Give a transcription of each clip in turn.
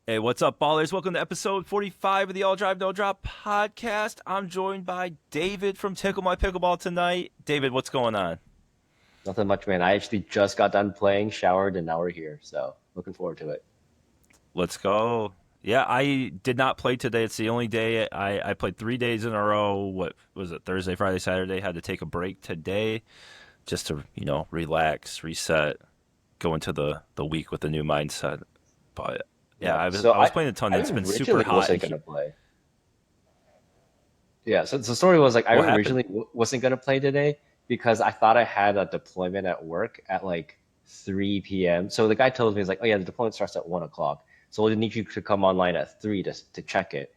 Hey, what's up, ballers? Welcome to episode 45 of the AllDriveNoDrop podcast. I'm joined by David from Tickle My Pickleball tonight. David, what's going on? Nothing much, man. I actually just got done playing, showered, and now we're here. So looking forward to it. Let's go. Yeah, I did not play today. It's the only day I played 3 days in a row. What was it? Thursday, Friday, Saturday. Had to take a break today just to, relax, reset, go into the week with a new mindset. But yeah, Yeah. I was So I was I playing a ton. I It's been super originally hot. wasn't gonna play. Yeah. So the story was like I What happened? originally wasn't gonna play today because I thought I had a deployment at work at like 3 p.m. So the guy told me he's like, oh yeah, the deployment starts at 1 o'clock. So we'll need you to come online at 3 to check it.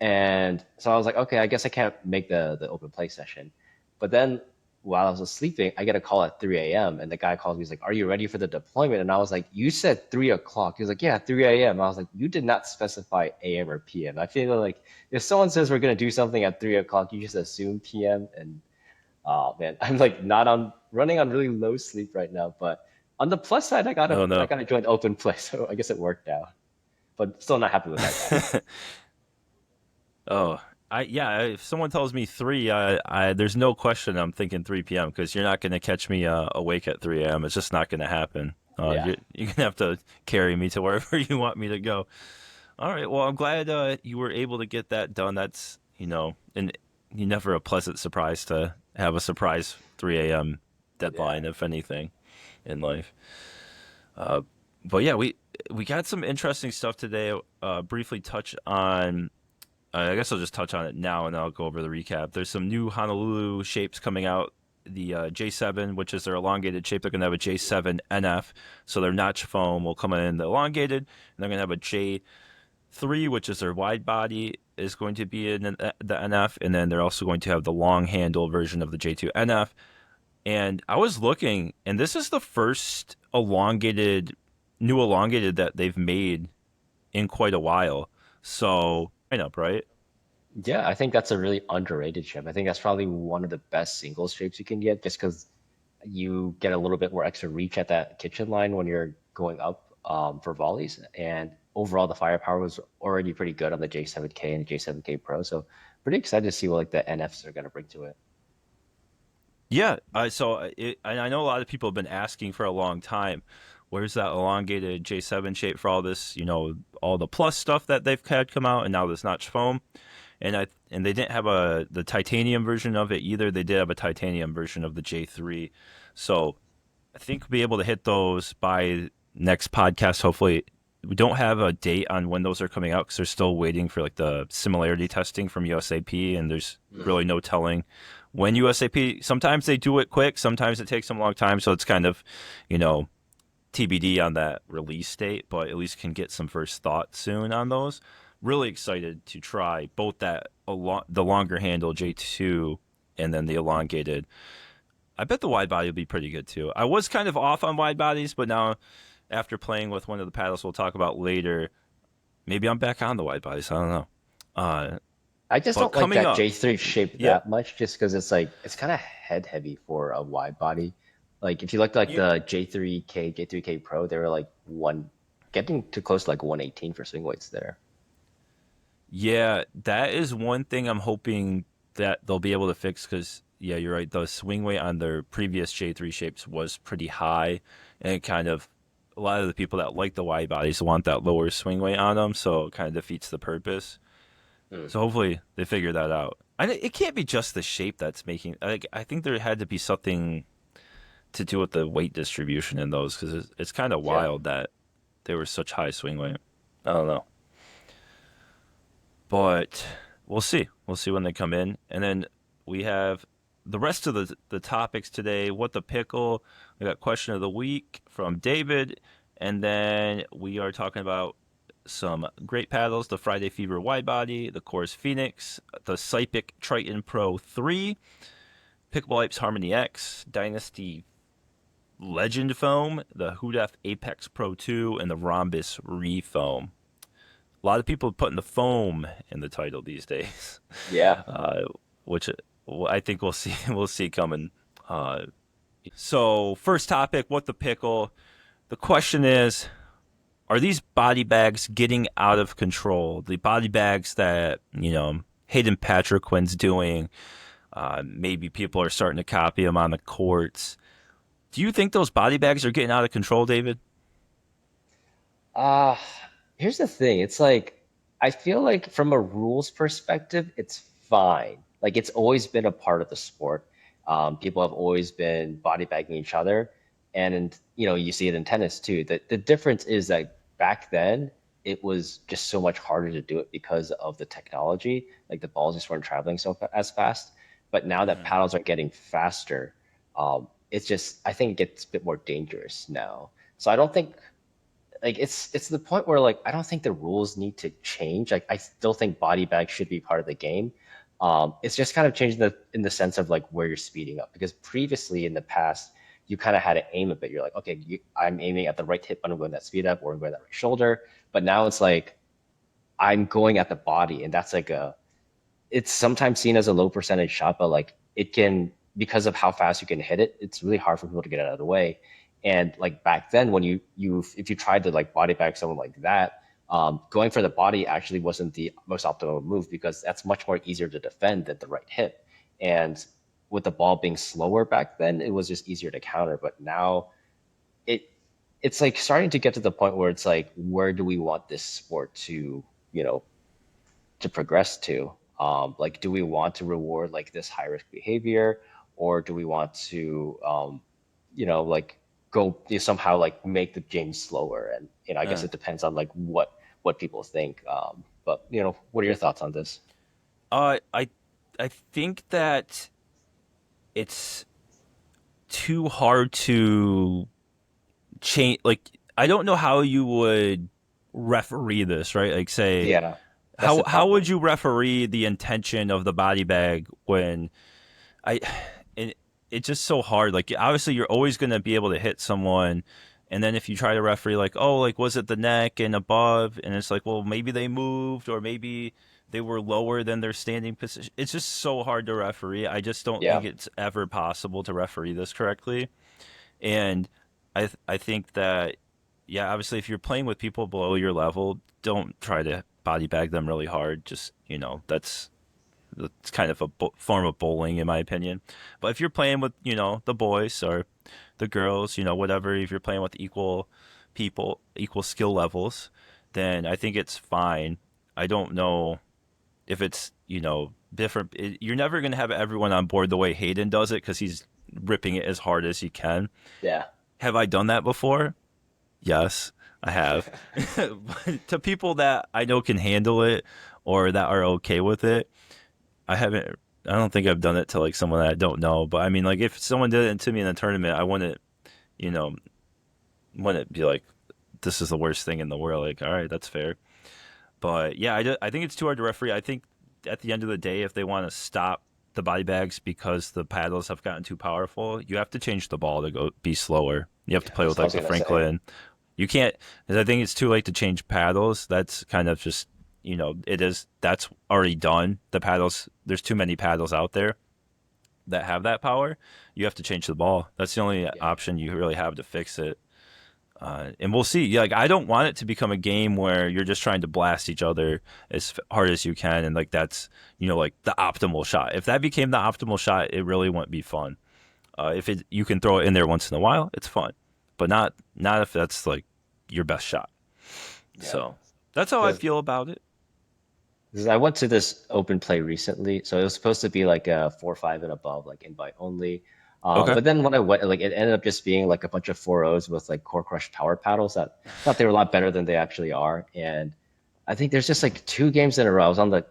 And so I was like, okay, I guess I can't make the open play session. But then while I was sleeping, I get a call at 3 a.m. And the guy calls me, he's like, are you ready for the deployment? And I was like, you said 3 o'clock. He was like, yeah, 3 a.m. I was like, you did not specify AM or PM. I feel like if someone says we're going to do something at 3 o'clock, you just assume PM. And oh man, I'm like not on running on really low sleep right now. But on the plus side, Oh I no. got to join open play. So I guess it worked out. But still not happy with that guy. Oh, if someone tells me three, there's no question I'm thinking 3 p.m. because you're not going to catch me awake at 3 a.m. It's just not going to happen. Yeah. You're going to have to carry me to wherever you want me to go. All right. Well, I'm glad you were able to get that done. That's, and you never a pleasant surprise to have a surprise 3 a.m. Yeah. deadline, if anything, in life. Uh, but yeah, we got some interesting stuff today. Briefly touch on I guess I'll just touch on it now and then I'll go over the recap. There's some new Honolulu shapes coming out. The J7, which is their elongated shape, they're going to have a J7NF. So their notch foam will come in the elongated, and they're going to have a J3, which is their wide body, is going to be in the NF. And then they're also going to have the long handle version of the J2NF. And I was looking, and this is the first new elongated that they've made in quite a while. So, I know, right? Yeah, I think that's a really underrated shape. I think that's probably one of the best singles shapes you can get just because you get a little bit more extra reach at that kitchen line when you're going up for volleys. And overall, the firepower was already pretty good on the J7K and J7K Pro. So pretty excited to see what like the NFs are going to bring to it. Yeah, and I know a lot of people have been asking for a long time. Where's that elongated J7 shape for all this? All the plus stuff that they've had come out, and now this notch foam. And they didn't have the titanium version of it either. They did have a titanium version of the J3. So I think we'll be able to hit those by next podcast. Hopefully, we don't have a date on when those are coming out because they're still waiting for like the similarity testing from USAP, and there's really no telling when USAP. Sometimes they do it quick, sometimes it takes them a long time. So it's kind of, you know, TBD on that release date, but at least can get some first thought soon on those. Really excited to try both the longer handle J2 and then the elongated. I bet the wide body will be pretty good too. I was kind of off on wide bodies, but now after playing with one of the paddles we'll talk about later, maybe I'm back on the wide bodies. I don't know. Uh, I just but don't like coming that up, J3 shape yeah, that much just because it's like it's kind of head heavy for a wide body. Like if you looked like you, the J3K, J3K Pro, they were like one getting too close to like 118 for swing weights there. yeah, that is one thing I'm hoping that they'll be able to fix because yeah, you're right. The swing weight on their previous J3 shapes was pretty high, and it kind of a lot of the people that like the wide bodies want that lower swing weight on them, so it kind of defeats the purpose. Hmm. So hopefully they figure that out. It can't be just the shape that's making. I think there had to be something to do with the weight distribution in those because it's kind of Yeah. wild that they were such high swing weight. I don't know, but we'll see. We'll see when they come in, and then we have the rest of the topics today. What the pickle? We got question of the week from David, and then we are talking about some great paddles: the Friday Fever wide body, the Chorus Phoenix, the Sypik Triton Pro 3, Pickleball Apes Harmony X, Dynasty Legend Foam, the Hudef Apex Pro 2, and the Ronbus Refoam. A lot of people putting the foam in the title these days, Yeah. uh, which I think we'll see we'll see coming. So first topic, what the pickle? The question is, are these body bags getting out of control? The body bags that, Hayden Patriquin's doing, maybe people are starting to copy him on the courts. Do you think those body bags are getting out of control, David? Uh, Here's the thing. It's like I feel like from a rules perspective, it's fine. Like it's always been a part of the sport. People have always been body bagging each other, and you see it in tennis too. The difference is that back then it was just so much harder to do it because of the technology. Like the balls just weren't traveling as fast. But now that Mm. paddles are getting faster, it's just I think it gets a bit more dangerous now. So I don't think like it's the point where like I don't think the rules need to change. Like I still think body bags should be part of the game. It's just kind of changed in the sense of like where you're speeding up because previously in the past you kind of had to aim a bit. You're like, okay, I'm aiming at the right hip, but I'm going that speed up, or I'm going that right shoulder. But now it's like I'm going at the body, and that's like it's sometimes seen as a low percentage shot, but like it can because of how fast you can hit it, it's really hard for people to get it out of the way. And like back then, when you if you tried to like body bag someone like that, going for the body actually wasn't the most optimal move because that's much more easier to defend than the right hip. And with the ball being slower back then, it was just easier to counter. But now it it's like starting to get to the point where it's like, where do we want this sport to, you know, to progress to. Like, do we want to reward like this high risk behavior, or do we want to, like go somehow like make the game slower? And I guess Uh, it depends on like what people think. But what are your thoughts on this? I I think that it's too hard to change. Like, I don't know how you would referee this, right? Like, say, Yeah, that's how the how would problem. you referee the intention of the body bag when I it, it's just so hard. Like obviously you're always going to be able to hit someone, and then if you try to referee like, oh, like was it the neck and above, and it's like, well, maybe they moved or maybe they were lower than their standing position. It's just so hard to referee. I just don't think Yeah, it's ever possible to referee this correctly. And I think that, yeah, obviously if you're playing with people below your level, don't try to body bag them really hard. Just, that's kind of a form of bowling, in my opinion. But if you're playing with, the boys or the girls, whatever, if you're playing with equal people, equal skill levels, then I think it's fine. I don't know if it's, different. You're never going to have everyone on board the way Hayden does it because he's ripping it as hard as he can. yeah, Have I done that before? Yes, I have. To people that I know can handle it or that are okay with it, I haven't. I don't think I've done it to like someone that I don't know. But I mean, like if someone did it to me in a tournament, I you know, wouldn't be like, this is the worst thing in the world. Like, all right, that's fair. But yeah, I think it's too hard to referee. I think at the end of the day, if they want to stop the body bags because the paddles have gotten too powerful, you have to change the ball to go be slower. You have to yeah. play That's with what I like was the gonna say. Franklin. You can't, because I think it's too late to change paddles. That's kind of just, it is, that's already done. The paddles, there's too many paddles out there that have that power. You have to change the ball. That's the only Yeah, option you really have to fix it. And we'll see. Yeah, like I don't want it to become a game where you're just trying to blast each other as hard as you can, and like that's like the optimal shot. If that became the optimal shot, it really wouldn't be fun. If you can throw it in there once in a while, it's fun, but not if that's like your best shot. yeah. So that's how I Because feel about it. I went to this open play recently, so it was supposed to be like a 4-5 and above, like invite only. Okay. But then when I went, like it ended up just being like a bunch of 4-0s with like core crush power paddles that thought they were a lot better than they actually are. And I think there's just like two games in a row. I was on the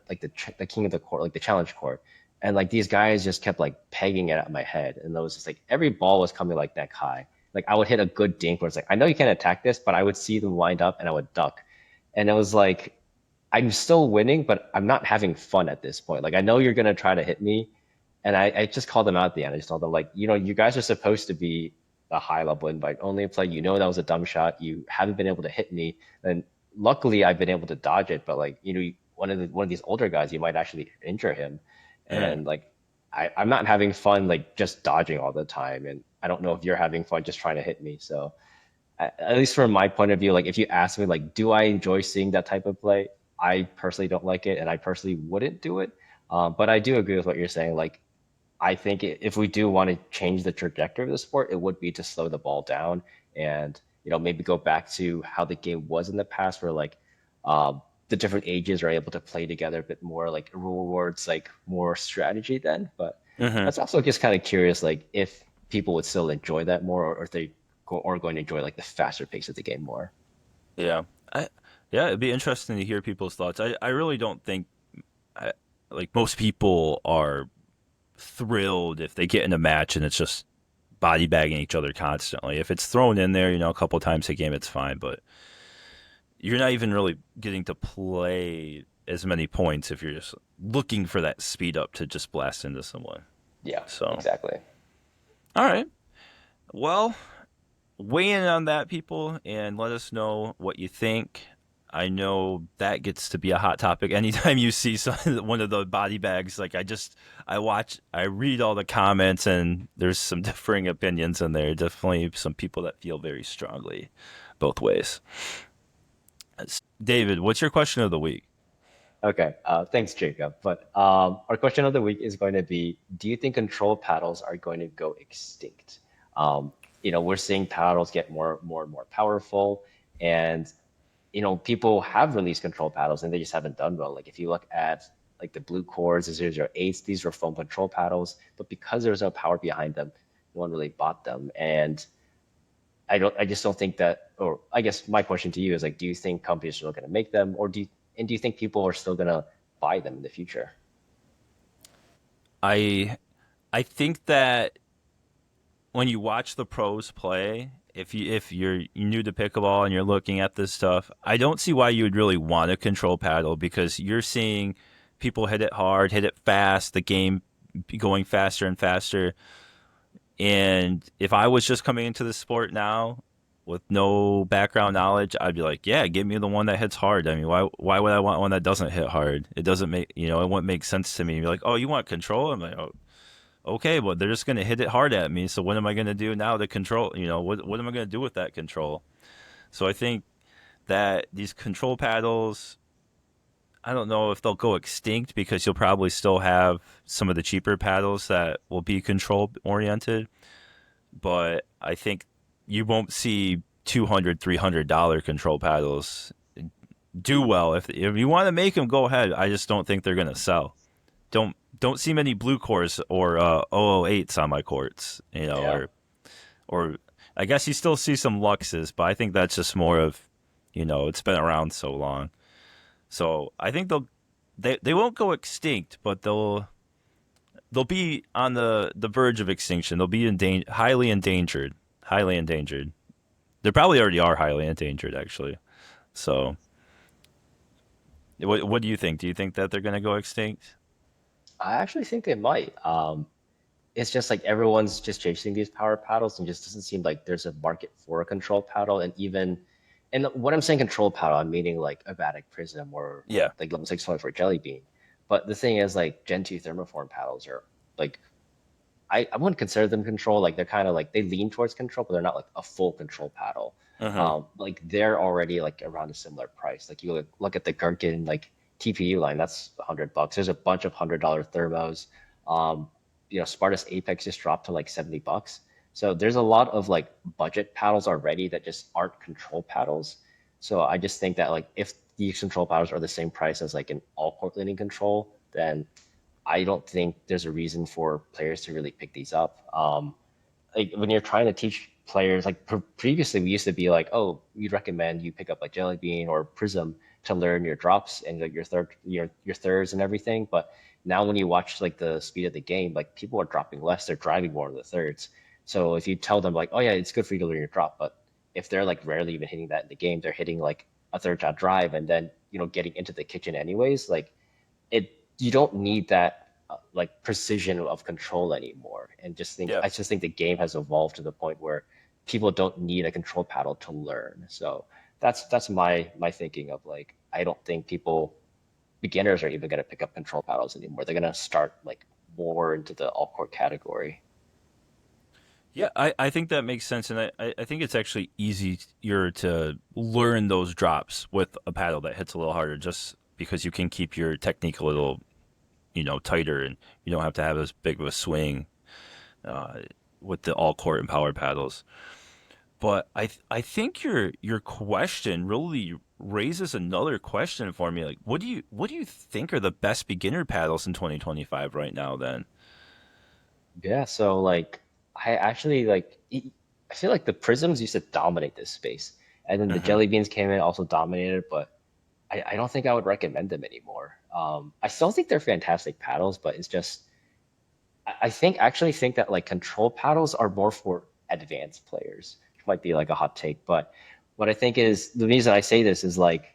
king of the court, like the challenge court, and like these guys just kept like pegging it at my head, and it was just like every ball was coming like neck high. Like I would hit a good dink where it's like I know you can't attack this, but I would see them wind up and I would duck, and it was like I'm still winning, but I'm not having fun at this point. Like I know you're gonna try to hit me, and I just called them out at the end. I just told them like, you guys are supposed to be a high level invite only play. You know that was a dumb shot. You haven't been able to hit me, and luckily I've been able to dodge it. But like one of these older guys, you might actually injure him, Yeah. and like I'm not having fun like just dodging all the time, and I don't know if you're having fun just trying to hit me. So at least from my point of view, like if you ask me, like, do I enjoy seeing that type of play? I personally don't like it, and I personally wouldn't do it. But I do agree with what you're saying. Like, I think if we do want to change the trajectory of the sport, it would be to slow the ball down and maybe go back to how the game was in the past, where like the different ages are able to play together a bit more, like rule rewards, like more strategy then. But Hmm. that's also just kind of curious, like if people would still enjoy that more, or if they are going to enjoy like the faster pace of the game more. Yeah. I, yeah, it'd be interesting to hear people's thoughts. I really don't think I, like most people are thrilled if they get in a match and it's just body bagging each other constantly. If it's thrown in there, a couple times a game, it's fine. But you're not even really getting to play as many points if you're just looking for that speed up to just blast into someone. Yeah, So, exactly. all right. Well, weigh in on that, people, and let us know what you think. I know that gets to be a hot topic anytime you see one of the body bags. Like I read all the comments, and there's some differing opinions in there. Definitely some people that feel very strongly both ways. David, what's your question of the week? Okay, thanks, Jacob. But our question of the week is going to be: do you think control paddles are going to go extinct? Um, we're seeing paddles get more and more powerful, and people have released control paddles and they just haven't done well. Like if you look at like the blue cords, the 008s, these were foam control paddles, but because there was no power behind them, no one really bought them. And I just don't think that, or I guess my question to you is like, do you think companies are still going to make them, or do you think people are still going to buy them in the future? I I think that when you watch the pros play, if you're new to pickleball and you're looking at this stuff, I don't see why you would really want a control paddle because you're seeing people hit it hard, hit it fast, the game going faster and faster. And if I was just coming into the sport now with no background knowledge, I'd be like, yeah, give me the one that hits hard. I mean, why would I want one that doesn't hit hard? It doesn't make it wouldn't make sense to me. You're like, oh, you want control? I'm like, oh, okay, but they're just gonna hit it hard at me. So what am I gonna do now to control? What am I gonna do with that control? So I think that these control paddles, I don't know if they'll go extinct because you'll probably still have some of the cheaper paddles that will be control oriented. But I think you won't see $200, $300 control paddles do well. If you want to make them, go ahead. I just don't think they're gonna sell. Don't see many blue cores or 008s on my courts, Yeah. or I guess you still see some Luxes, but I think that's just more of, it's been around so long. So I think they won't go extinct, but they'll be on the verge of extinction. They'll be highly endangered, highly endangered. They probably already are highly endangered, actually. So what do you think? Do you think that they're gonna go extinct? I actually think they might. It's just like everyone's just chasing these power paddles and just doesn't seem like there's a market for a control paddle. And when I'm saying control paddle, I'm meaning like a Vatic Prism or Yeah. like level 6.4 Jelly Bean. But the thing is, like Gen 2 thermoform paddles are like, I wouldn't consider them control. Like they're kind of like they lean towards control, but they're not like a full control paddle. Uh-huh. Like they're already like around a similar price. Like you look at the Gherkin like TPU line, that's $100. There's a bunch of $100 thermos. Um, Spartus Apex just dropped to like $70. So there's a lot of like budget paddles already that just aren't control paddles. So I just think that like if these control paddles are the same price as like an all court leaning control, then I don't think there's a reason for players to really pick these up. Like when you're trying to teach players, like previously we used to be like, oh, we'd recommend you pick up like Jelly Bean or Prism to learn your drops and like your thirds and everything. But now when you watch like the speed of the game, like people are dropping less, they're driving more in the thirds. So if you tell them like, oh yeah, it's good for you to learn your drop, but if they're like rarely even hitting that in the game, they're hitting like a third shot drive and then getting into the kitchen anyways, like you don't need that like precision of control anymore. And Yeah. I just think the game has evolved to the point where people don't need a control paddle to learn. So that's my thinking of like I don't think people beginners are even going to pick up control paddles anymore. They're going to start like more into the all court category. Yeah, I think that makes sense, and I think it's actually easier to learn those drops with a paddle that hits a little harder, just because you can keep your technique a little, tighter, and you don't have to have as big of a swing uh, with the all court and power paddles. But I think your question really raises another question for me. Like, what do you think are the best beginner paddles in 2025 right now? Then. Yeah, so like I actually I feel like the Prisms used to dominate this space, and then the Uh-huh. Jelly Beans came in also dominated, but I don't think I would recommend them anymore. I still think they're fantastic paddles, but it's just I think actually think that like control paddles are more for advanced players. Which might be like a hot take, but what I think is the reason I say this is like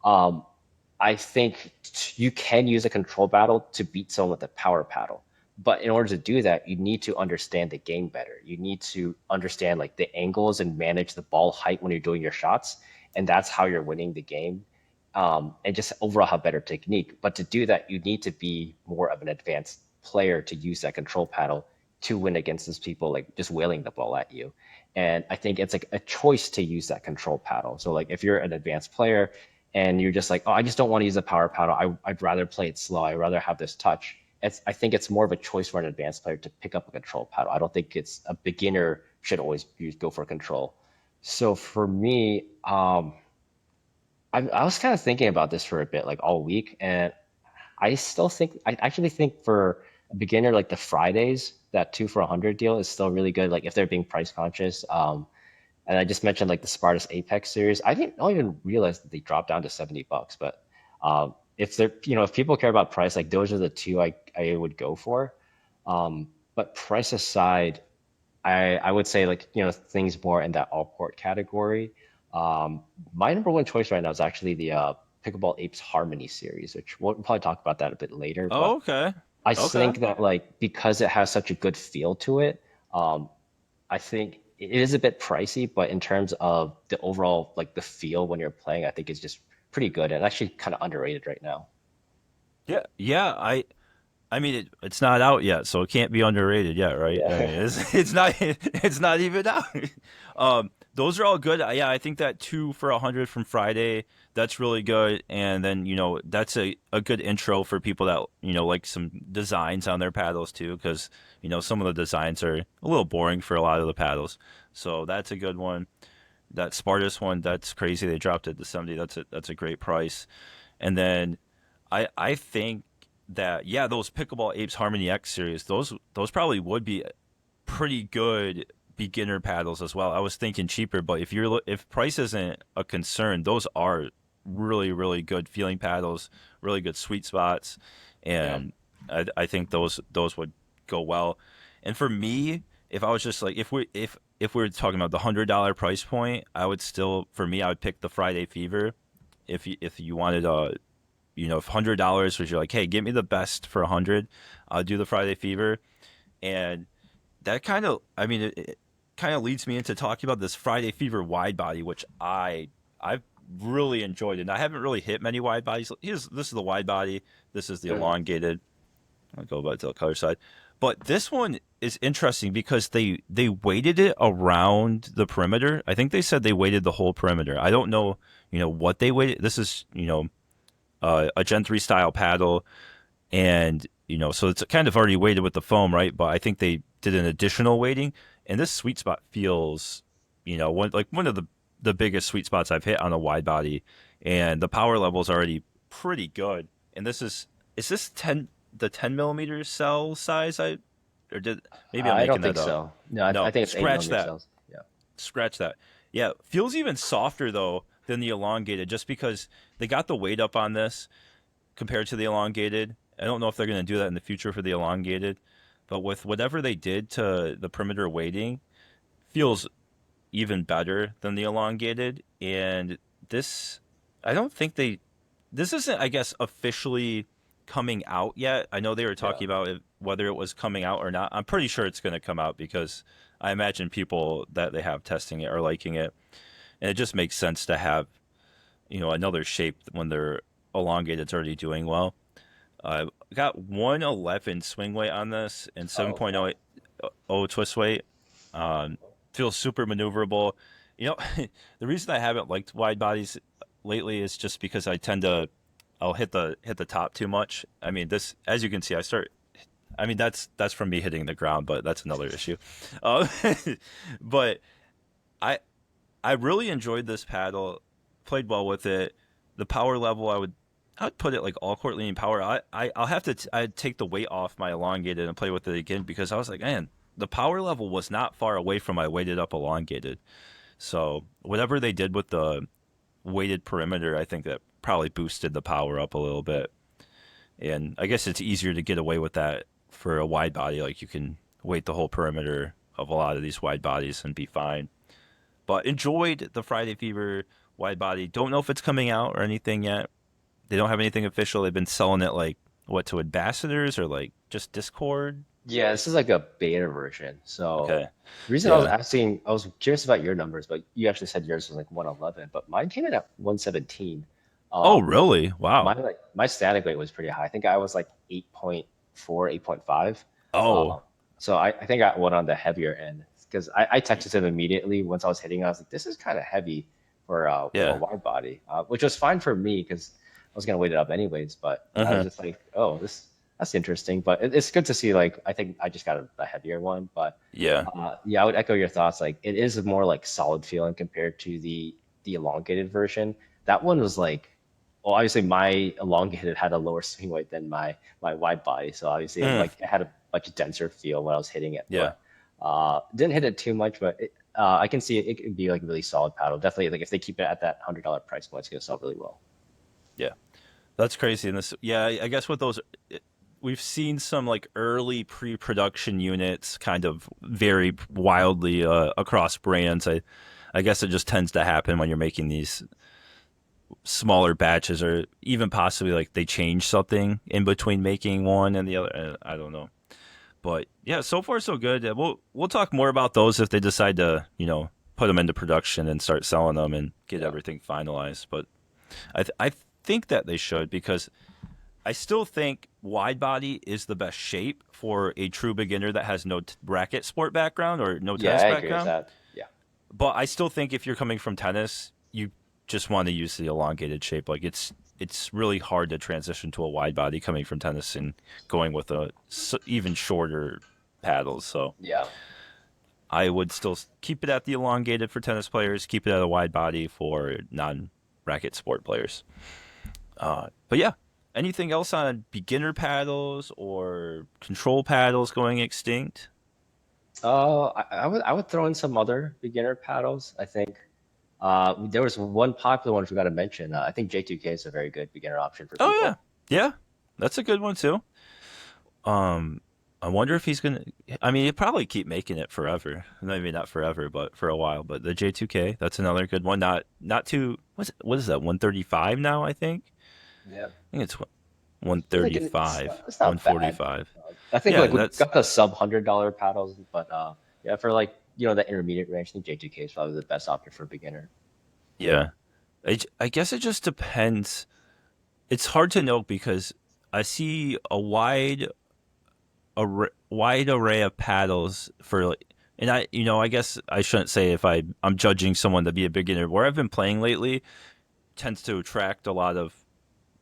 um, I think you can use a control paddle to beat someone with a power paddle. But in order to do that, you need to understand the game better. You need to understand like the angles and manage the ball height when you're doing your shots, and that's how you're winning the game. And just overall have better technique. But to do that, you need to be more of an advanced player to use that control paddle to win against those people like just wailing the ball at you. And I think it's like a choice to use that control paddle. So like if you're an advanced player and you're just like, oh, I just don't want to use a power paddle. I'd rather play it slow. I'd rather have this touch. I think it's more of a choice for an advanced player to pick up a control paddle. I don't think it's a beginner should always go for control. So for me, I was kind of thinking about this for a bit, like all week, and I actually think for a beginner, like the Fridays, that 2 for $100 deal is still really good. Like if they're being price conscious. And I just mentioned like the Spartus Apex series. I don't even realize that they dropped down to $70. But if they're, if people care about price, like those are the two I would go for. But price aside, I would say like things more in that all court category. My number one choice right now is actually the Pickleball Apes Harmony series, which we'll probably talk about that a bit later. Oh, But okay. I Okay. think that like because it has such a good feel to it, um, I think it is a bit pricey, but in terms of the overall like the feel when you're playing, I think it's just pretty good and actually kind of underrated right now. Yeah. Yeah. I mean, it's not out yet, so it can't be underrated yet, right? I Yeah. mean, it's not it's not even out. Those are all good. Yeah, I think that 2 for $100 from Friday, that's really good. And then that's a good intro for people that like some designs on their paddles too, because some of the designs are a little boring for a lot of the paddles. So that's a good one. That Spartus one, that's crazy. They dropped it to 70. That's a great price. And then I think that yeah, those Pickleball Apes Harmony X series, those probably would be pretty good beginner paddles as well. I was thinking cheaper, but if price isn't a concern, those are really good feeling paddles, really good sweet spots, Yeah. and I think those would go well. And for me, if I was just like if we were talking about the $100 price point, I would still for me I would pick the Friday Fever if you wanted if $100 was you're like, hey, give me the best for 100, I'll do the Friday Fever, and that kind of, I mean, it kind of leads me into talking about this Friday Fever wide body, which I've really enjoyed, and I haven't really hit many wide bodies. This is the wide body, this is the Mhm. elongated. I'll go back to the color side, but this one is interesting because they weighted it around the perimeter. I think they said they weighted the whole perimeter. I don't know, what they weighted. This is a Gen 3 style paddle, and so it's kind of already weighted with the foam, right? But I think they did an additional weighting, and this sweet spot feels one of the biggest sweet spots I've hit on a wide body, and the power level is already pretty good. And is this 10 millimeter cell size? I or did maybe I'm I don't making think that up. so. No, I No, think it's eight scratch millimeter that. cells. Yeah. Scratch that. Yeah, feels even softer though than the elongated, just because they got the weight up on this compared to the elongated. I don't know if they're going to do that in the future for the elongated, but with whatever they did to the perimeter weighting, feels even better than the elongated. And this, I don't think this isn't, I guess, officially coming out yet. I know they were Yeah. talking about whether it was coming out or not. I'm pretty sure it's going to come out because I imagine people that they have testing it are liking it. And it just makes sense to have, another shape when they're elongated. It's already doing well. I got 111 swing weight on this and Oh, wow. 7.0 twist weight. Um, Feels super maneuverable. You know, the reason I haven't liked wide bodies lately is just because I'll hit the top too much. I mean, this, as you can see, I mean, that's from me hitting the ground, but that's another issue. Uh, but I I really enjoyed this paddle. Played well with it. The power level, I'd put it like all court leaning power. I'll have to I'd take the weight off my elongated and play with it again because I was like, man, the power level was not far away from my weighted up elongated. So whatever they did with the weighted perimeter, I think that probably boosted the power up a little bit. And I guess it's easier to get away with that for a wide body. Like you can weight the whole perimeter of a lot of these wide bodies and be fine. But enjoyed the Friday Fever wide body. Don't know if it's coming out or anything yet. They don't have anything official. They've been selling it like what to ambassadors or like just Discord. Yeah, this is like a beta version. So Okay. the reason I was Yeah. asking, I was curious about your numbers, but you actually said yours was like 111, but mine came in at 117. Oh, Um, really? my Wow. like my static weight was pretty high. I think I was like 8.4, 8.5. Oh, Um, so I think I went on the heavier end because I texted him immediately once I was hitting. I was like, this is kind of heavy for a yeah. wide body, which was fine for me because I was gonna weight it up anyways. But I was Uh-huh. just like, oh, this that's interesting. But it's good to see. Like I think I just got a heavier one, but Yeah. yeah, I would echo your thoughts. Like it is a more like solid feeling compared to the elongated version. That one was like, well, obviously my elongated had a lower swing weight than my wide body, so obviously Mm, like it had a much denser feel when I was hitting it. yeah. But didn't hit it too much, but I can see it could be like a really solid paddle. Definitely, like if they keep it at that $100 price point, it's gonna sell really well. Yeah. That's crazy. And this, yeah, I guess with those, we've seen some like early pre-production units kind of vary wildly across brands. I guess it just tends to happen when you're making these smaller batches, or even possibly like they change something in between making one and the other. I don't know, but yeah, so far so good. We'll talk more about those if they decide to put them into production and start selling them and get Yeah. everything finalized. But I think that they should, because I still think wide body is the best shape for a true beginner that has no racket sport background or no Yeah, tennis I agree with background. that. Yeah. But I still think if you're coming from tennis, you just want to use the elongated shape. Like it's really hard to transition to a wide body coming from tennis and going with a even shorter paddles. So Yeah. I would still keep it at the elongated for tennis players, keep it at a wide body for non-racket sport players. But yeah, anything else on beginner paddles or control paddles going extinct? I would throw in some other beginner paddles. I think there was one popular one I forgot to mention. I think J2K is a very good beginner option for Oh yeah, people. yeah, that's a good one too. Um, I wonder if he's gonna. I mean, he'll probably keep making it forever. Maybe not forever, but for a while. But the J2K, that's another good one. Not too. What is that? 135 now, I think. Yeah. I think it's I feel like it's 135, not, it's not bad. 145. I think Yeah, like we that's got the sub $100 paddles, but yeah, for like the intermediate range, I think J2K is probably the best option for a beginner. yeah. I guess it just depends. It's hard to know because I see a wide array of paddles for like, and I guess I shouldn't say if I'm judging someone to be a beginner. Where I've been playing lately tends to attract a lot of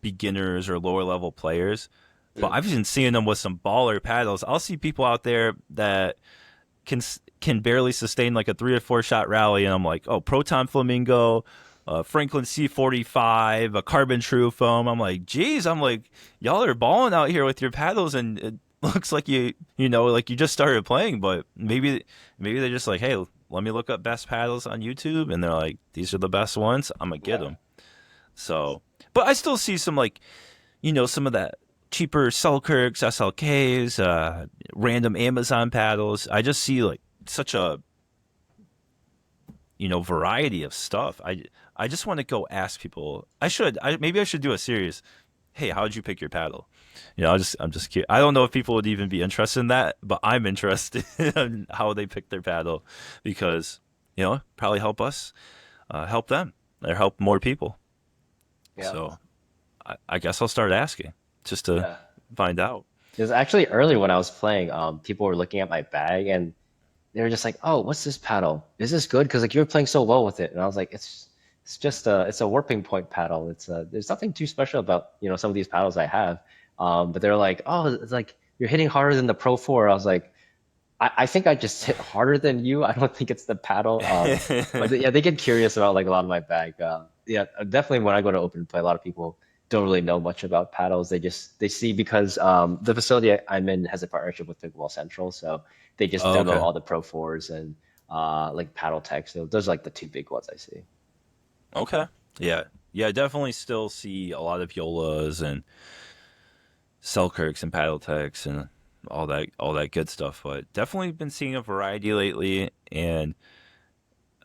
beginners or lower level players. But Mm. I've been seeing them with some baller paddles. I'll see people out there that can can barely sustain like a 3 or 4 shot rally, and I'm like, oh, Proton Flamingo, Franklin C45, a Carbon True Foam. I'm like, geez, I'm like, y'all are balling out here with your paddles, and it looks like like you just started playing, but maybe they're just like, hey, let me look up best paddles on YouTube, and they're like, these are the best ones. I'm gonna get Yeah. them. So, but I still see some like some of that cheaper Selkirks, SLKs, random Amazon paddles. I just see like such a variety of stuff. I just want to go ask people. Maybe I should do a series. Hey, how did you pick your paddle? I'm just curious. I don't know if people would even be interested in that, but I'm interested in how they pick their paddle, because probably help us, help them, or help more people. Yeah. So I guess I'll start asking just to Yeah. find out. It was actually early when I was playing. People were looking at my bag and they were just like, "Oh, what's this paddle? Is this good? Because like you're playing so well with it." And I was like, it's just a warping point paddle. There's nothing too special about some of these paddles I have." But they're like, "Oh, it's like you're hitting harder than the Pro 4." I was like, I think I just hit harder than you. I don't think it's the paddle. But yeah, they get curious about like a lot of my bag. Yeah, definitely when I go to open play, a lot of people don't really know much about paddles. They see because the facility I'm in has a partnership with Pickleball Central, so they just Oh, demo okay. all the Pro 4s and like paddle tech. So those are like the two big ones I see. Okay. Yeah. Yeah, I definitely still see a lot of Yolas and Selkirks and Paddletechs and all that good stuff. But definitely been seeing a variety lately, and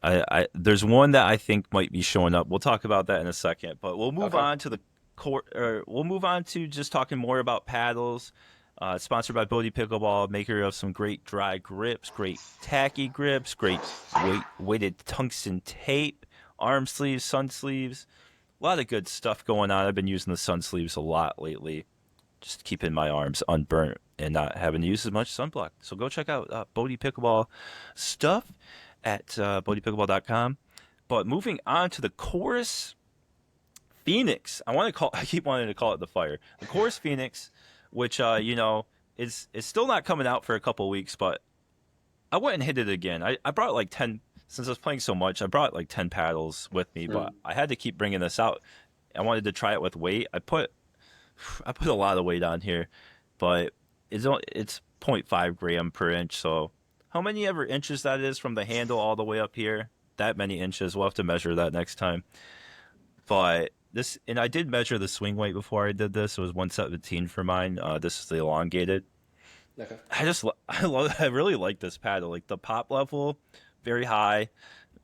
I there's one that I think might be showing up. We'll talk about that in a second, but we'll move Okay. on to the court. Or we'll move on to just talking more about paddles. Sponsored by Bodie Pickleball, maker of some great dry grips, great tacky grips, great weighted tungsten tape, arm sleeves, sun sleeves. A lot of good stuff going on. I've been using the sun sleeves a lot lately, just keeping my arms unburnt and not having to use as much sunblock. So go check out Bodie Pickleball stuff at bodypickleball.com. But moving on to the Chorus Phoenix, I keep wanting to call it the Fire. The Chorus Phoenix, which is still not coming out for a couple weeks, but I went and hit it again. I brought like 10 since I was playing so much. I brought like 10 paddles with me, but Mm. I had to keep bringing this out. I wanted to try it with weight. I put a lot of weight on here, but it's zero point 0.5 gram per inch. So how many ever inches that is from the handle all the way up here? That many inches. We'll have to measure that next time. But this, and I did measure the swing weight before I did this. It was 117 for mine. This is the elongated. Okay. I really like this paddle. Like the pop level, very high.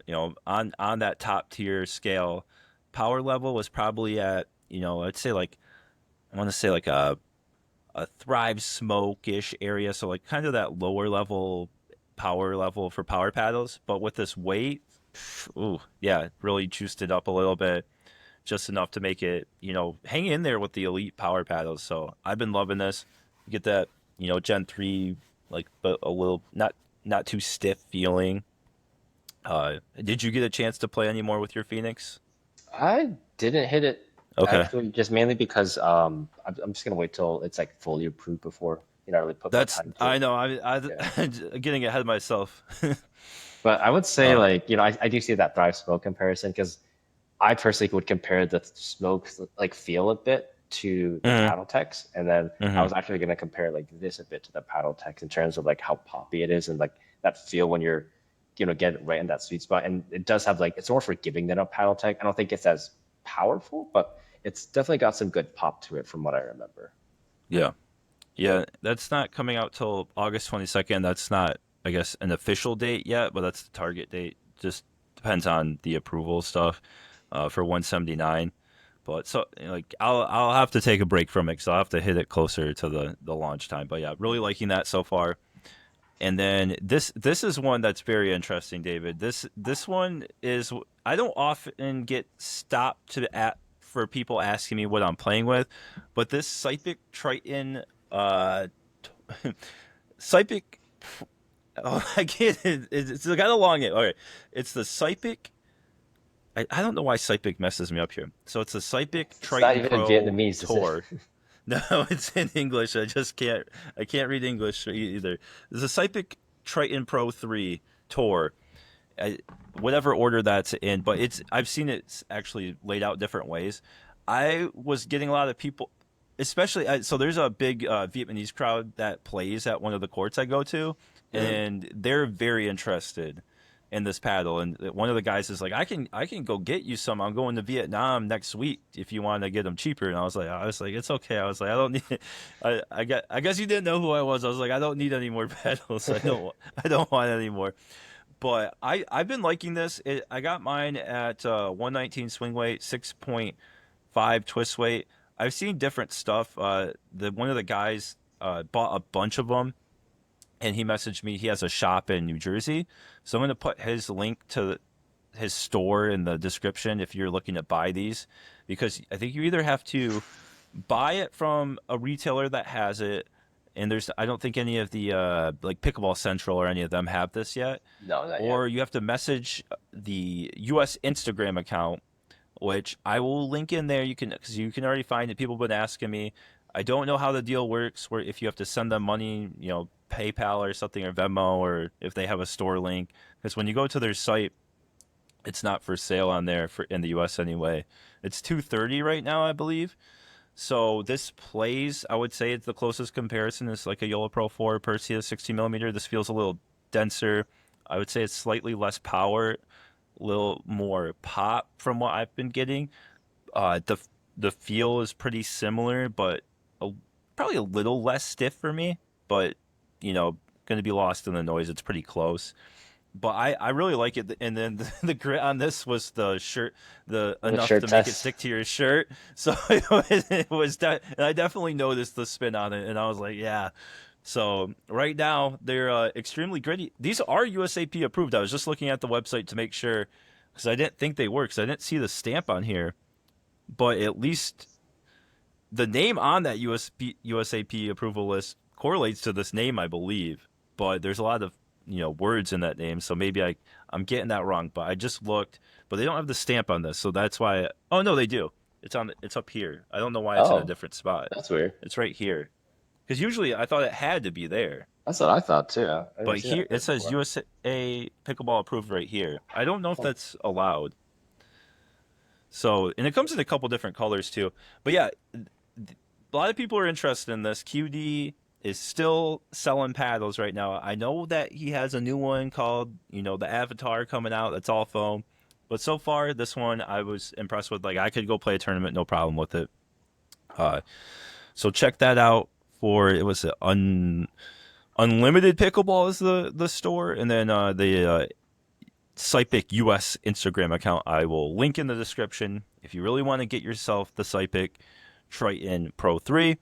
On that top tier scale. Power level was probably at I'd say like I want to say like a Thrive Smoke ish area, so like kind of that lower level power level for power paddles. But with this weight, ooh, yeah, really juiced it up a little bit, just enough to make it hang in there with the elite power paddles. So I've been loving this. You get that Gen 3 like, but a little not too stiff feeling. Did you get a chance to play any more with your Phoenix? I didn't hit it Okay. actually, just mainly because I'm just gonna wait till it's like fully approved before I really put my That's time to I it. know I Yeah. getting ahead of myself. But I would say uh, like I do see that Thrive Smoke comparison because I personally would compare the smoke like feel a bit to the mhm, paddle techs, and then I mhm. was actually gonna compare like this a bit to the paddle techs in terms of like how poppy it is and like that feel when you're get it right in that sweet spot. And it does have like it's more forgiving than a paddle tech. I don't think it's as powerful, but it's definitely got some good pop to it from what I remember. Yeah. Yeah, that's not coming out till August 22nd. That's not, I guess, an official date yet, but that's the target date. Just depends on the approval stuff for 179. But so like I'll have to take a break from it because I'll have to hit it closer to the launch time. But yeah, really liking that so far. And then this is one that's very interesting, David. This one is I don't often get stopped for people asking me what I'm playing with, but this Sypik Triton Sypik oh, I can't it's got a long name. Okay. It's the Sypik I don't know why Sypik messes me up here. So it's the Sypik It's not Triton even in Pro Vietnamese, is it? Tour. No, it's in English. I can't read English either. There's a Sypik Triton Pro 3 Tour. Whatever order that's in, but I've seen it actually laid out different ways. I was getting a lot of people, especially so there's a big Vietnamese crowd that plays at one of the courts I go to, Mhm. and they're very interested in this paddle. And one of the guys is like, I can go get you some. I'm going to Vietnam next week if you want to get them cheaper. And I was like, it's okay. I was like, I don't need. I guess you didn't know who I was. I was like, I don't need any more paddles. I don't want any more. But I've been liking this. I got mine at 119 swing weight, 6.5 twist weight. I've seen different stuff. The one of the guys bought a bunch of them, and he messaged me. He has a shop in New Jersey, so I'm going to put his link to his store in the description if you're looking to buy these, because I think you either have to buy it from a retailer that has it and I don't think any of the like Pickleball Central or any of them have this yet. No, not yet. Or you have to message the US Instagram account, which I will link in there. You can, because you can already find it. People have been asking me. I don't know how the deal works, where if you have to send them money, PayPal or something, or Venmo, or if they have a store link. Because when you go to their site, it's not for sale on there for in the US anyway. It's 230 right now, I believe. So this plays, I would say it's the closest comparison is like a YOLO Pro 4 Perseus 60 millimeter. This feels a little denser. I would say it's slightly less power, a little more pop from what I've been getting. The feel is pretty similar, but a, probably a little less stiff for me. But going to be lost in the noise. It's pretty close. But I really like it, and then the grit on this was the shirt, the The enough shirt to make it test. stick to your shirt. So it was that, and I definitely noticed the spin on it, and I was like, yeah. So right now they're extremely gritty. These are USAP approved. I was just looking at the website to make sure because I didn't think they were because I didn't see the stamp on here. But at least the name on that USAP approval list correlates to this name, I believe. But there's a lot of words in that name, so maybe I'm getting that wrong. But I just looked, but they don't have the stamp on this, so that's why. Oh no, they do. It's up here. I don't know why it's in a Oh, different spot. that's weird. It's right here because usually I thought it had to be there, That's what I thought too. I didn't but see that here it says before. USA Pickleball approved right here. I don't know if Oh, that's allowed. So, and it comes in a couple different colors too. But yeah, a lot of people are interested in this. QD is still selling paddles right now. I know that he has a new one called, the Avatar coming out. That's all foam. But so far, this one I was impressed with. Like, I could go play a tournament, no problem with it. Uh, so check that out for it was Unlimited Pickleball is the store, and then the Sypik US Instagram account I will link in the description. If you really want to get yourself the Sypik Triton Pro 3,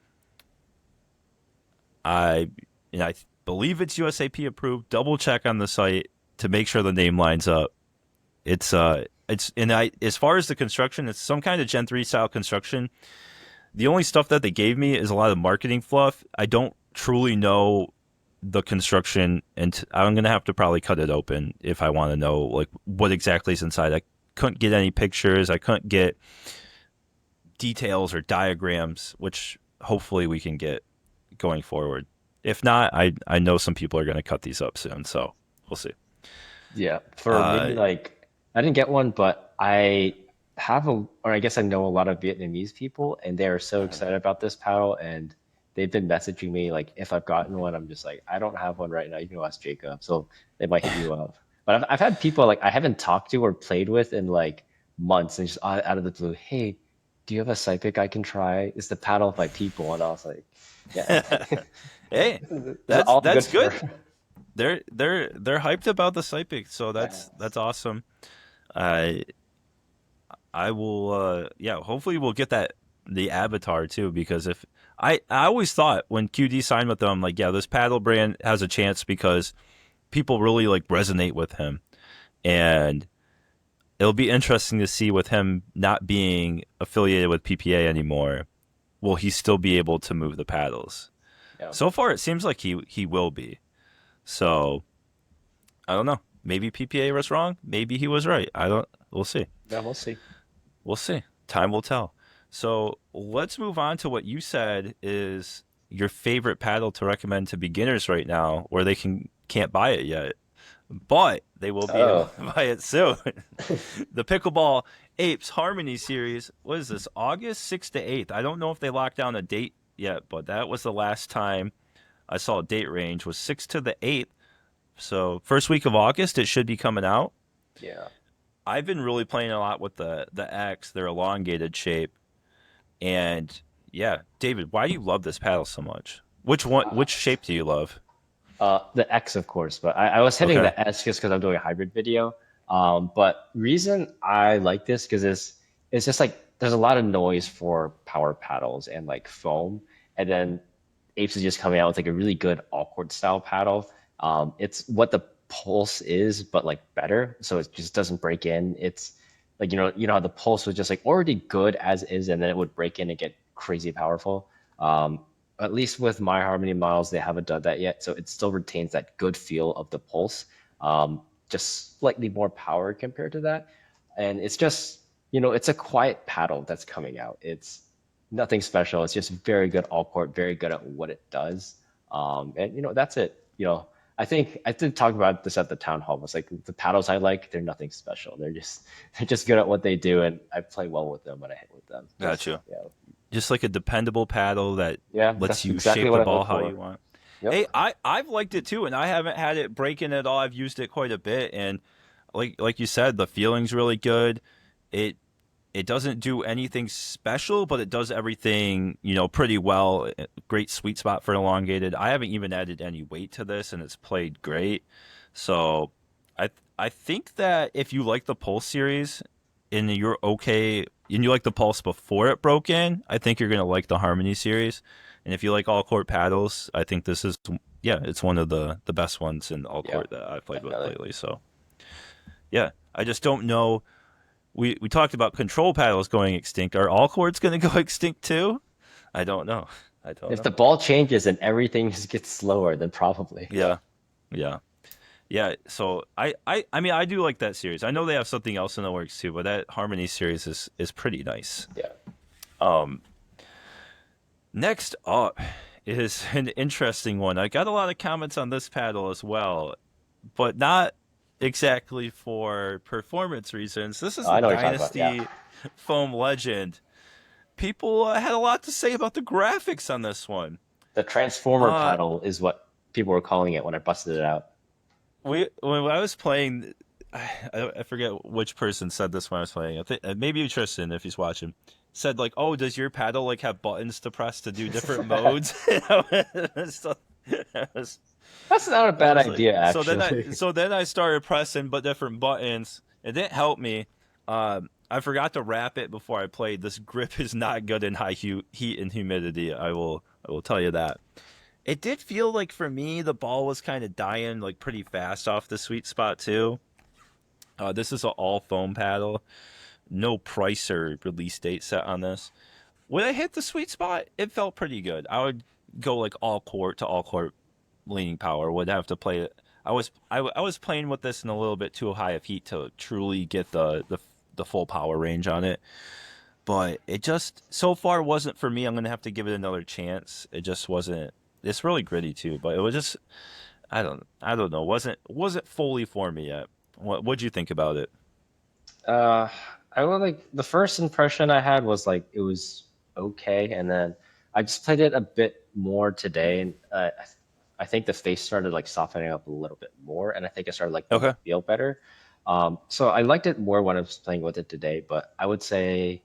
I believe it's USAP approved. Double check on the site to make sure the name lines up. It's and I as far as the construction, it's some kind of Gen 3 style construction. The only stuff that they gave me is a lot of marketing fluff. I don't truly know the construction, and I'm gonna have to probably cut it open if I want to know like what exactly is inside. I couldn't get any pictures. I couldn't get details or diagrams, which hopefully we can get going forward. If not, I know some people are going to cut these up soon, so we'll see. yeah. For me, Uh, like, I didn't get one, but I have or I guess I know a lot of Vietnamese people, and they are so excited about this paddle, and they've been messaging me like if I've gotten one, I'm just like I don't have one right now. You can ask Jacob, so they might hit you up. But I've had people like I haven't talked to or played with in like months, and just out of the blue, hey, do you have a Sypik I can try? It's the paddle of my people, and I was like, yeah, hey, it's all good that's for. good. They're hyped about the Sypik, so Yeah. that's awesome. I I will yeah, hopefully we'll get that the avatar too because if I always thought when QD signed with them like yeah, this paddle brand has a chance because people really like resonate with him and it'll be interesting to see with him not being affiliated with PPA anymore. Will he still be able to move the paddles? Yeah. So far, it seems like he will be. So I don't know. Maybe PPA was wrong. Maybe he was right. I don't. We'll see. Yeah, we'll see. We'll see. Time will tell. So let's move on to what you said is your favorite paddle to recommend to beginners right now, where they can't buy it yet, but they will be able Oh, to buy it soon. The Pickleball Apes Harmony Series. What is this? August 6th to 8th. I don't know if they locked down a date yet, but that was the last time I saw a date range was 6th to the 8th. So first week of August, it should be coming out. yeah. I've been really playing a lot with the X, their elongated shape, and yeah, David, why do you love this paddle so much? Which one? Which shape do you love? The X, of course, but I was hitting Okay. the S just because I'm doing a hybrid video. But reason I like this because it's just like there's a lot of noise for power paddles and like foam, and then Apes is just coming out with like a really good awkward style paddle. It's what the Pulse is, but like better, so it just doesn't break in. It's like how the Pulse was just like already good as is, and then it would break in and get crazy powerful. at least with my Harmony models, they haven't done that yet. So it still retains that good feel of the pulse, just slightly more power compared to that. And it's just, it's a quiet paddle that's coming out. It's nothing special. It's just very good all court, very good at what it does. And that's it. I think I did talk about this at the town hall. It's like the paddles I like, they're nothing special. They're just good at what they do, and I play well with them when I hit with them. Gotcha. Yeah, Just like a dependable paddle that yeah, lets that's you exactly shape what the I ball look how for. you want. Yep. Hey, I've liked it too, and I haven't had it breaking at all. I've used it quite a bit, and like you said, the feeling's really good. It it doesn't do anything special, but it does everything, pretty well. Great sweet spot for elongated. I haven't even added any weight to this, and it's played great. So I think that if you like the Pulse series and you're okay, and you like the Pulse before it broke in, I think you're gonna like the Harmony series. And if you like all court paddles, I think this is, yeah, it's one of the best ones in all Yeah, court that I've played with definitely. lately. So yeah, I just don't know. We talked about control paddles going extinct. Are all courts going to go extinct too? I don't know. I don't If know. the ball changes and everything just gets slower, then probably. Yeah, yeah, yeah. So I mean, I do like that series. I know they have something else in the works too, but that Harmony series is pretty nice. Yeah. Next up is an interesting one. I got a lot of comments on this paddle as well, but not exactly for performance reasons. This is the I know what you're talking about. Yeah. Dynasty Foam Legend. People had a lot to say about the graphics on this one. The transformer Uh, paddle is what people were calling it when I busted it out. when I was playing, I forget which person said this when I was playing. I think maybe Tristan, if he's watching, said like, "Oh, does your paddle like have buttons to press to do different modes?" So, I was, That's not a I bad was like, idea, so then I actually. so then I started pressing but different buttons. It didn't help me. I forgot to wrap it before I played. This grip is not good in high heat and humidity. I will tell you that. It did feel like for me the ball was kind of dying like pretty fast off the sweet spot too. This is an all foam paddle. No price or release date set on this. When I hit the sweet spot, it felt pretty good. I would go like all court to all court leaning power. Would have to play it. I was playing with this in a little bit too high of heat to truly get the full power range on it. But it just so far wasn't for me. I'm gonna have to give it another chance. It just wasn't. It's really gritty too, but it was just I don't know. Wasn't fully for me yet. What'd you think about it? Uh, I would like the first impression I had was like it was okay, and then I just played it a bit more today, and I think the face started like softening up a little bit more, and I think I started like the Okay. feel better. So I liked it more when I was playing with it today, but I would say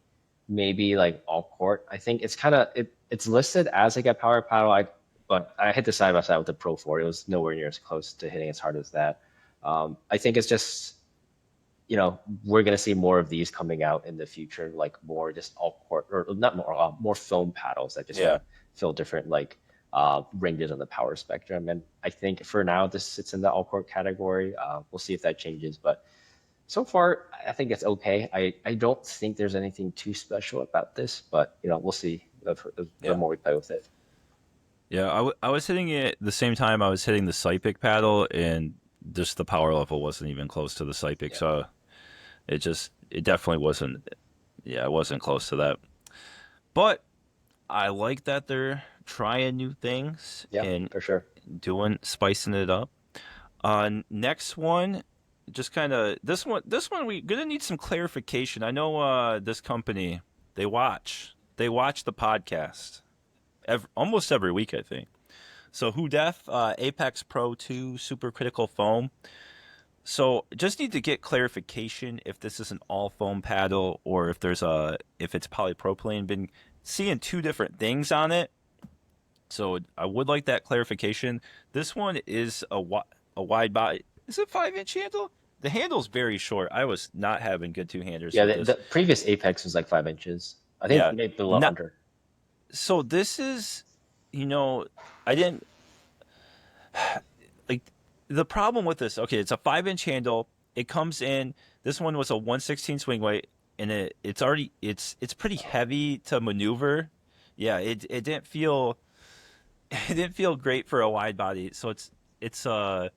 maybe like all court. I think it's kind of it's listed as like a power paddle. But I hit the side by side with the Pro 4. It was nowhere near as close to hitting as hard as that. I think it's just we're gonna see more of these coming out in the future, like more just all court or not more more foam paddles that just kind Yeah. of fill different like ranges on the power spectrum. And I think for now this sits in the all court category. We'll see if that changes, but so far I think it's okay. I don't think there's anything too special about this, but we'll see the Yeah. more we play with it. Yeah. I was hitting it the same time I was hitting the Sypik paddle, and just the power level wasn't even close to the Sypik. Yeah, So it definitely wasn't. Yeah, it wasn't close to that. But I like that they're trying new things yeah, and for sure. spicing it up. Next one, just kind of this one we gonna need some clarification. I know this company they watch the podcast almost every week, I think. So Hudef Apex Pro 2 Supercritical Foam. So just need to get clarification if this is an all foam paddle or if it's polypropylene. Been seeing two different things on it, so I would like that clarification. This one is a wide body. Is it 5-inch handle? The handle's very short. I was not having good two handers Yeah, with the this. previous Apex was like 5 inches. I think Yeah, maybe a little not under. so. This is, you know, I didn't like the problem with this. Okay, it's a 5-inch handle. It comes in. This one was a 1/16 swing weight, and it's pretty heavy to maneuver. Yeah, it didn't feel. it didn't feel great for a wide body. So it's a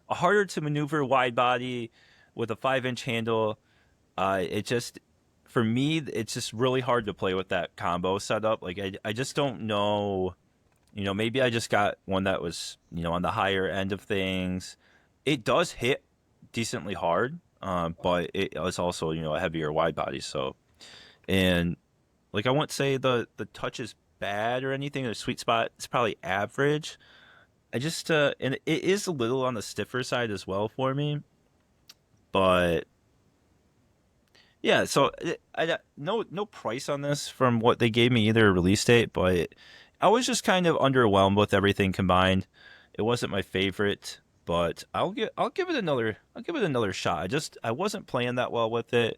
harder to maneuver wide body with a 5-inch handle. It just for me, it's just really hard to play with that combo setup. Like I just don't know. Maybe I just got one that was on the higher end of things. It does hit decently hard, but it was also a heavier wide body. So and like I won't say the touch is bad or anything. The sweet spot is probably average. I just and it is a little on the stiffer side as well for me, but yeah. So I got no price on this from what they gave me, either release date, but I was just kind of underwhelmed with everything combined. It wasn't my favorite, but I'll give it another shot. I wasn't playing that well with it.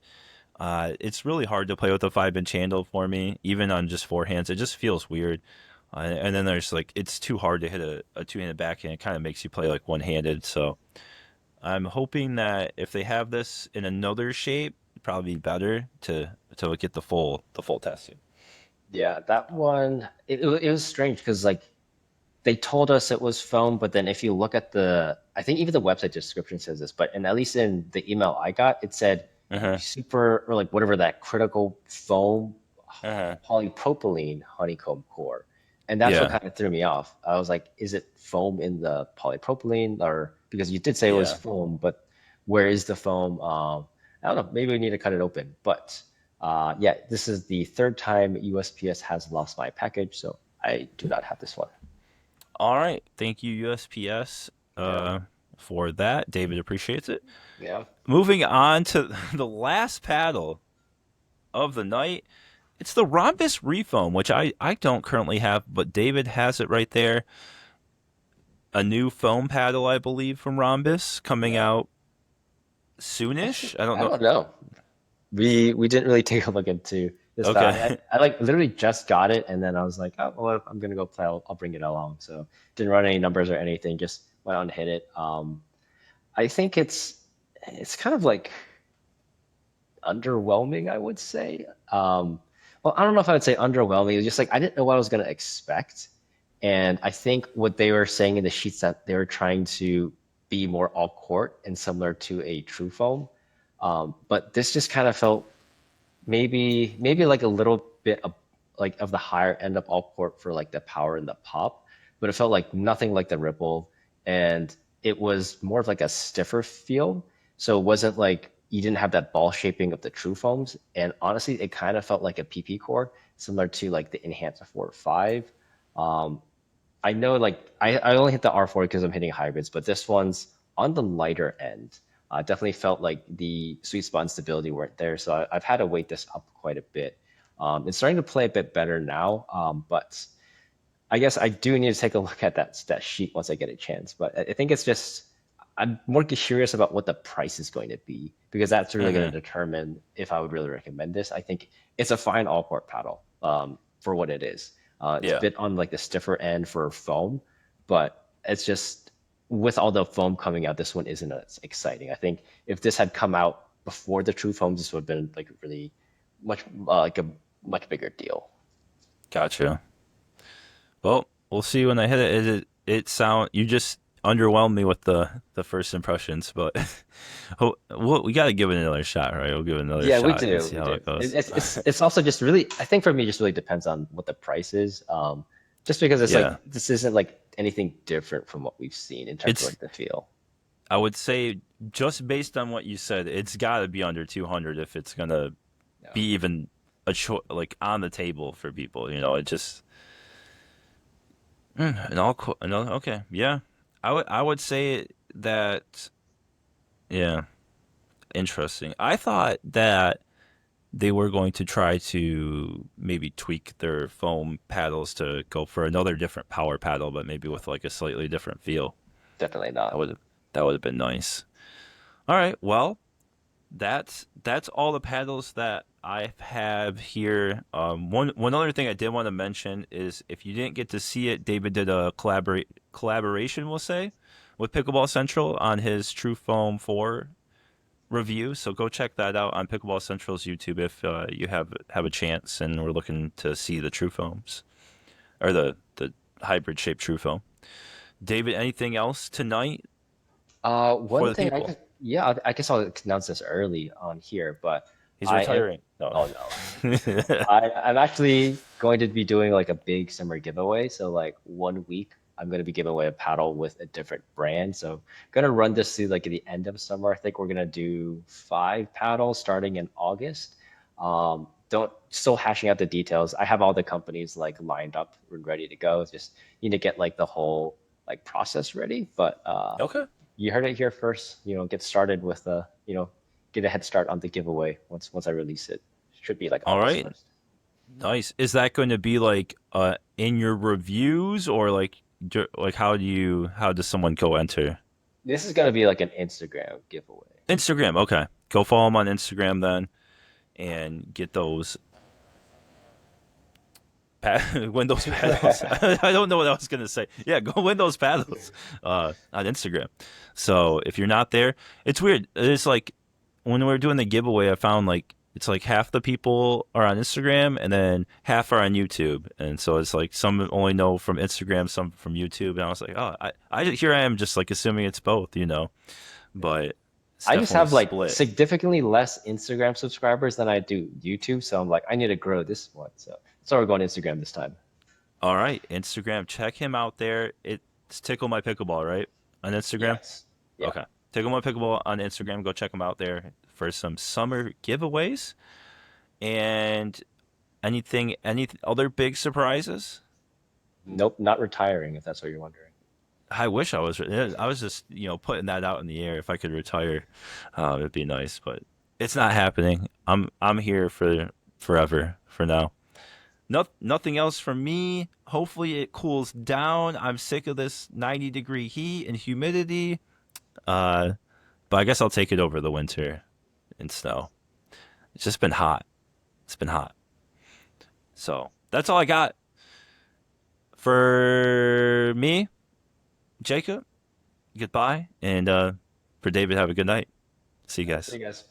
It's really hard to play with a 5-inch handle for me, even on just forehands. It just feels weird. And then there's like it's too hard to hit a two-handed backhand. It kind of makes you play like one-handed. So I'm hoping that if they have this in another shape, it'd probably be better to get the full testing. Yeah, that one it was strange because like they told us it was foam, but then if you look at I think even the website description says this, but and at least in the email I got, it said Uh-huh. super or like whatever that critical foam Uh-huh. polypropylene honeycomb core, and that's what Yeah. kind of threw me off. I was like, is it foam in the polypropylene or because you did say it was Yeah. foam, but where is the foam? I don't know. Maybe we need to cut it open, but. Yeah, this is the third time USPS has lost my package, so I do not have this one. All right. Thank you, USPS, Yeah, uh, for that. David appreciates it. yeah. Moving on to the last paddle of the night. It's the Ronbus Refoam, which I don't currently have, but David has it right there. A new foam paddle, I believe, from Ronbus coming Yeah. out Actually, soonish. I don't I know. don't know. We didn't really take a look into this. Okay. I like literally just got it, and then I was like, oh well, I'm gonna go play. I'll bring it along. So didn't run any numbers or anything. Just went on and hit it. I think it's kind of like underwhelming, I would say. Well, I don't know if I would say underwhelming. It was just like I didn't know what I was gonna expect, and I think what they were saying in the sheets that they were trying to be more all court and similar to a true foam. But this just kind of felt maybe like a little bit of like of the higher end of all court for like the power and the pop, but it felt like nothing like the Ripple, and it was more of like a stiffer feel. So it wasn't like you didn't have that ball shaping of the true foams, and honestly, it kind of felt like a PP core, similar to like the Enhancer 4 or 5. Um, I know like I only hit the R40 because I'm hitting hybrids, but this one's on the lighter end. Definitely felt like the sweet spot and stability weren't there, so I've had to weight this up quite a bit. It's starting to play a bit better now, but I guess I do need to take a look at that sheet once I get a chance. But I think it's just I'm more curious about what the price is going to be because that's really going Hmm. to determine if I would really recommend this. I think it's a fine all port paddle for what it is. It's a Yeah. bit on like the stiffer end for foam, but it's just with all the foam coming out, this one isn't as exciting. I think if this had come out before the true foams, this would have been like really much like a much bigger deal. Gotcha. Well, we'll see when I hit it. You just underwhelmed me with the first impressions, but we got to give it another shot, right? We'll give it another Yeah, we shot and do. see We how do. it goes. It's also just really I think for me just really depends on what the price is. Just because it's like Yeah. this isn't like anything different from what we've seen in terms of It's like the feel. I would say just based on what you said, it's got to be under 200 if it's gonna Yeah. be even like on the table for people. It just and all no, okay, yeah. I would say that yeah, interesting. I thought that they were going to try to maybe tweak their foam paddles to go for another different power paddle, but maybe with like a slightly different feel. Definitely That not. would that would have been nice. All right, well, that's all the paddles that I have here. One other thing I did want to mention is if you didn't get to see it, David did a collaboration, we'll say, with Pickleball Central on his True Foam 4 review. So go check that out on Pickleball Central's YouTube if you have a chance and we're looking to see the True Foams or the hybrid shaped true foam. David, anything else tonight for One the thing people? yeah, I guess I'll announce this early on here, but He's I am, retiring. No. oh no, I'm actually going to be doing like a big summer giveaway. So like 1 week, I'm going to be giving away a paddle with a different brand. So gonna run this through like at the end of summer. I think we're gonna do 5 paddles starting in August. Don't Still hashing out the details. I have all the companies like lined up and ready to go. Just need to get like the whole like process ready. But Okay. you heard it here first. Get started with get a head start on the giveaway once I release it. Should be like All August right. 1st. Nice. Is that going to be like in your reviews or like how does someone go enter? This is gonna be like an Instagram giveaway. Instagram. Okay. Go follow him on Instagram then and get those win those paddles. I don't know what I was gonna say. Yeah, go win those paddles on Instagram. So if you're not there, it's weird. It's like when we were doing the giveaway, I found like it's like half the people are on Instagram and then half are on YouTube, and so it's like some only know from Instagram, some from YouTube, and I was like, oh, I here I am just like assuming it's both, but it's I just definitely have like split. significantly less Instagram subscribers than I do YouTube, so I'm like, I need to grow this one. So we're going Instagram this time. All right, Instagram, check him out there. It's Tickle My Pickleball, right? On Instagram. Yes. Yeah. Okay. Tickle My Pickleball on Instagram. Go check him out there for some summer giveaways. And any other big surprises? Nope, not retiring if that's what you're wondering. I wish I was. I was just putting that out in the air. If I could retire, it'd be nice. But it's not happening. I'm here for forever for now. Nothing else from me. Hopefully it cools down. I'm sick of this 90-degree heat and humidity. Uh, but I guess I'll take it over the winter and snow. It's just been hot. It's been hot. So that's all I got for me, Jacob. Goodbye, and for David, have a good night. See you See guys. you guys.